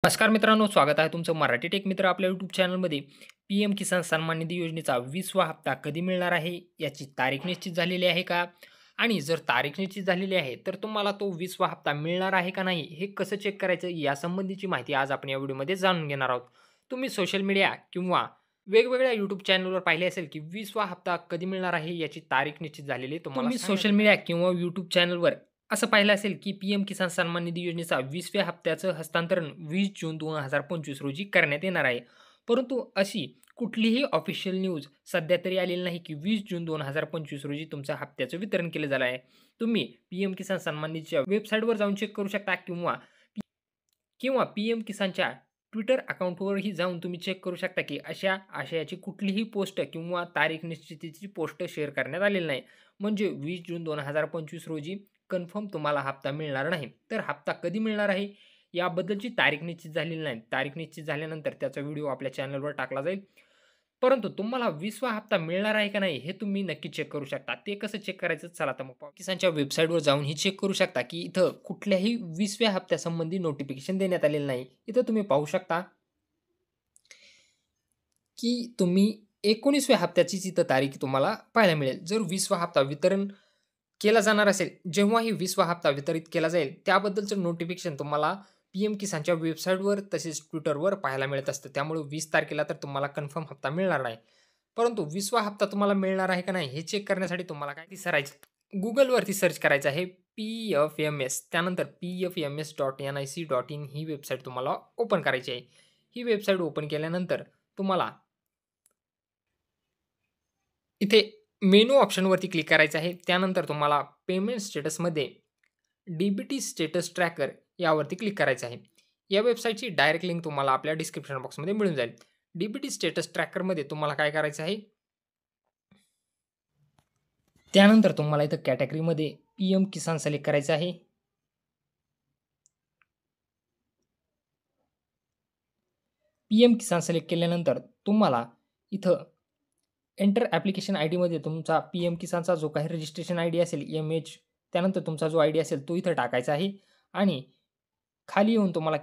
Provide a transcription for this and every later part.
नमस्कार मित्रांनो, स्वागत आहे तुमचं मराठी टेक मित्र आपल्या यूट्यूब चॅनलमध्ये. पी-एम किसान सन्मान निधी योजनेचा 20वा हप्ता कधी मिळणार आहे? याची तारीख निश्चित झालेली आहे का? आणि जर तारीख निश्चित झालेली आहे, तर तुम्हाला तो 20वा हप्ता मिळणार आहे का नाही? हे कसं चेक करायचं? यासंबंधीची माहिती आज आपण या व्हिडिओमध्ये जाणून घेणार आहोत. तुम्ही सोशल मीडिया किंवा वेगवेगळ्या यूट्यूब चॅनलवर पाहिले असेल, की 20वा हप्ता कधी मिळणार आहे? याची तारीख निश्चित झालेली आहे. तुम्ही सोशल मीडिया किंवा यूट्यूब चॅनलवर असं पाहिलं असेल, की पी-एम किसान सन्मान निधी योजनेचा 20व्या हप्त्याचं हस्तांतरण 20 जून 2025 रोजी करण्यात येणार आहे. परंतु अशी कुठलीही ऑफिशियल न्यूज सध्या तरी आलेली नाही, की 20 जून 2025 रोजी तुमच्या हप्त्याचं वितरण केलं झालं आहे. तुम्ही पी-एम किसान सन्मान निधीच्या वेबसाईटवर जाऊन चेक करू शकता किंवा पी-एम किसानच्या ट्विटर अकाउंटवरही जाऊन तुम्ही चेक करू शकता, की अशा आशयाची कुठलीही पोस्ट किंवा तारीख निश्चितीची पोस्ट शेअर करण्यात आलेली नाही. म्हणजे 20 जून 2025 रोजी कन्फर्म तुम्हाला हप्ता मिळणार नाही. तर हप्ता कधी मिळणार आहे याबद्दलची तारीख निश्चित झालेली नाही. तारीख निश्चित झाल्यानंतर त्याचा व्हिडिओ आपल्या चॅनलवर टाकला जाईल. परंतु तुम्हाला 20वा हप्ता मिळणार आहे का नाही हे तुम्ही नक्की चेक करू शकता. ते कसं चेक करायचं चला तर मग पाहू. किसानच्या वेबसाईटवर जाऊन चेक करू शकता, की इथं कुठल्याही 20व्या हप्त्यासंबंधी नोटिफिकेशन देण्यात आलेलं नाही. इथं तुम्ही पाहू शकता, की तुम्ही 19व्या हप्त्याचीच इथं तारीख तुम्हाला पाहायला मिळेल. जर 20वा हप्ता वितरण केला जाणार असेल, जेव्हाही 20वा हप्ता वितरित केला जाईल, त्याबद्दलचं नोटिफिकेशन तुम्हाला पी-एम किसानच्या वेबसाईटवर तसेच Twitterवर पाहायला मिळत असतं. त्यामुळे 20 तारखेला तर तुम्हाला कन्फर्म हप्ता मिळणार नाही. परंतु 20वा हप्ता तुम्हाला मिळणार आहे का नाही हे चेक करण्यासाठी तुम्हाला काय Googleवरती सर्च करायचं आहे पी-एफ-एम-एस. त्यानंतर pfms.nic.in ही वेबसाईट तुम्हाला ओपन करायची आहे. ही वेबसाईट ओपन केल्यानंतर तुम्हाला इथे मेनू ऑप्शनवरती क्लिक करायचं आहे. त्यानंतर तुम्हाला पेमेंट स्टेटसमध्ये डी स्टेटस ट्रॅकर यावरती क्लिक करायचं आहे. या वेबसाईटची डायरेक्ट लिंक तुम्हाला आपल्या डिस्क्रिप्शन बॉक्समध्ये मिळून जाईल. डी स्टेटस ट्रॅकरमध्ये तुम्हाला काय करायचं आहे, त्यानंतर तुम्हाला इथं कॅटेगरीमध्ये पी-एम किसान सिलेक्ट करायचं आहे. पी-एम किसान सिलेक्ट केल्यानंतर तुम्हाला इथं एंटर ॲप्लिकेशन आयडीमध्ये तुमचा पी-एम किसानचा जो काही रजिस्ट्रेशन आयडी असेल, एम-एच, त्यानंतर तुमचा जो आयडी असेल तो इथं टाकायचा आहे आणि खाली येऊन तुम्हाला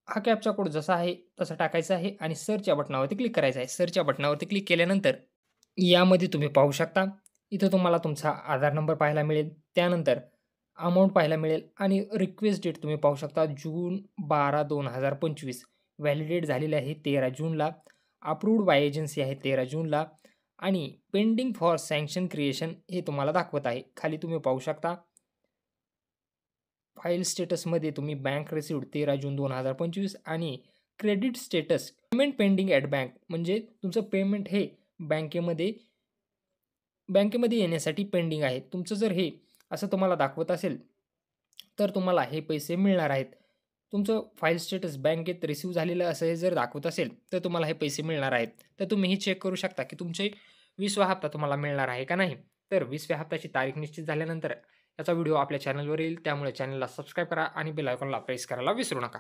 हा कॅप्चा कोड जसा आहे तसा टाकायचा आहे आणि सर्च या बटनावरती क्लिक करायचं आहे. सर्च या बटनावरती क्लिक केल्यानंतर यामध्ये तुम्ही पाहू शकता, इथं तुम्हाला तुमचा आधार नंबर पाहायला मिळेल. त्यानंतर अमाउंट पाहायला मिळेल आणि रिक्वेस्ट डेट तुम्ही पाहू शकता जून 12, 2025. व्हॅलिडेट झालेले आहे 13 जूनला. अप्रूव्ड बाय एजन्सी आहे 13 जूनला आणि पेंडिंग फॉर सँक्शन क्रिएशन हे तुम्हाला दाखवत आहे. खाली तुम्ही पाहू शकता, फाईल स्टेटसमध्ये तुम्ही बँक रिसिव्ड 13 जून 2025 आणि credit status payment pending at bank म्हणजे तुमचं पेमेंट हे बँकेमध्ये बँकेमध्ये येण्यासाठी पेंडिंग आहे. तुमचं जर हे असं तुम्हाला दाखवत असेल, तर तुम्हाला हे पैसे मिळणार आहेत. तुमचं फाईल स्टेटस बँकेत रिसीव्ह झालेलं असं हे जर दाखवत असेल, तर तुम्हाला हे पैसे मिळणार आहेत. तर तुम्ही हे चेक करू शकता, की तुमचे 20वा हप्ता तुम्हाला मिळणार आहे का नाही. तर 20व्या हप्त्याची तारीख निश्चित झाल्यानंतर याचा व्हिडिओ आपल्या चॅनलवर येईल. त्यामुळे चॅनलला सबस्क्राईब करा आणि बेल आयकॉनला प्रेस करायला विसरू नका.